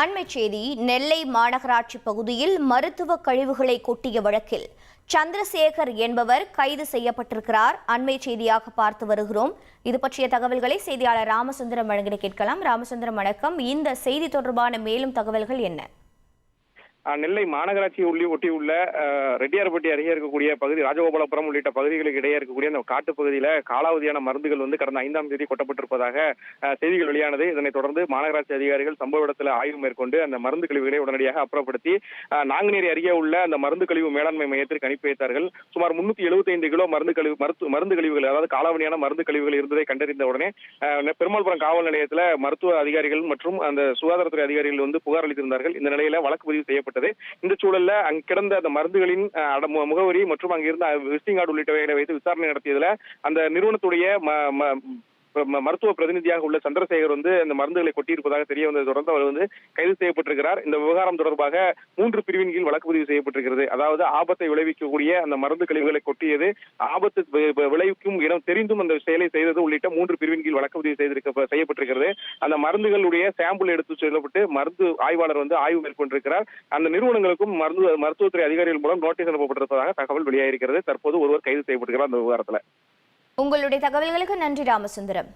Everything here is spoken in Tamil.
அண்மை செய்தி. நெல்லை மாநகராட்சி பகுதியில் மருத்துவ கழிவுகளை கொட்டிய வழக்கில் சந்திரசேகர் என்பவர் கைது செய்யப்பட்டிருக்கிறார். அண்மை செய்தியாக பார்த்து வருகிறோம். இது பற்றிய தகவல்களை செய்தியாளர் ராமசுந்தரம் வழங்கிட கேட்கலாம். ராமசுந்தரம், வணக்கம். இந்த செய்தி தொடர்பான மேலும் தகவல்கள் என்ன? நெல்லை மாநகராட்சியை ஒட்டியுள்ள ரெட்டியார்பட்டி அருகே இருக்கக்கூடிய பகுதி, ராஜகோபாலபுரம் உள்ளிட்ட பகுதிகளுக்கு இடையே இருக்கக்கூடிய அந்த காட்டுப்பகுதியில காலாவதியான மருந்துகள் கடந்த 5ஆம் தேதி கொட்டப்பட்டிருப்பதாக செய்திகள் வெளியானது. இதனைத் தொடர்ந்து மாநகராட்சி அதிகாரிகள் சம்பவ இடத்துல ஆய்வு மேற்கொண்டு அந்த மருந்து கழிவுகளை உடனடியாக அப்புறப்படுத்தி நாங்குநேரி அருகே உள்ள அந்த மருந்து கழிவு மேலாண்மை மையத்திற்கு அனுப்பி வைத்தார்கள். சுமார் 375 கிலோ மருந்து கழிவுகள், அதாவது காலாவதியான மருந்து கழிவுகள் இருந்ததை கண்டறிந்த உடனே பெருமாள்புரம் காவல் நிலையத்தில் மருத்துவ அதிகாரிகள் மற்றும் அந்த சுகாதாரத்துறை அதிகாரிகள் புகார் அளித்திருந்தார்கள். இந்த நிலையில வழக்கு பதிவு செய்யப்பட்டது. இந்த சூழல்ல அங்கு கிடந்த அந்த மருந்துகளின் முகவரி மற்றும் அங்கிருந்த விசிட்டிங் கார்டு உள்ளிட்டவைகளை வைத்து விசாரணை நடத்தியதுல அந்த நிறுவனத்துடைய மருத்துவ பிரதிநிதியாக உள்ள சந்திரசேகர் அந்த மருந்துகளை கொட்டியிருப்பதாக தெரிய வந்ததை தொடர்ந்து அவர் கைது செய்யப்பட்டிருக்கிறார். இந்த விவகாரம் தொடர்பாக 3 பிரிவின் கீழ் வழக்கு பதிவு செய்யப்பட்டிருக்கிறது. அதாவது ஆபத்தை விளைவிக்கக்கூடிய அந்த மருந்து கழிவுகளை கொட்டியது, ஆபத்து விளைவிக்கும் இடம் தெரிந்தும் அந்த செயலை செய்தது உள்ளிட்ட 3 பிரிவின் கீழ் வழக்கு பதிவு செய்யப்பட்டிருக்கிறது. அந்த மருந்துகளுடைய சாம்பிள் எடுத்து செல்லப்பட்டு மருந்து ஆய்வாளர் ஆய்வு மேற்கொண்டிருக்கிறார். அந்த நிறுவனங்களுக்கும் மருத்துவத்துறை அதிகாரிகள் மூலம் நோட்டீஸ் அனுப்பப்பட்டிருப்பதாக தகவல் வெளியாகிருக்கிறது. தற்போது ஒருவர் கைது செய்யப்பட்டிருக்கிறார் அந்த விவகாரத்தில். உங்களுடைய தகவல்களுக்கு நன்றி ராமசுந்தரம்.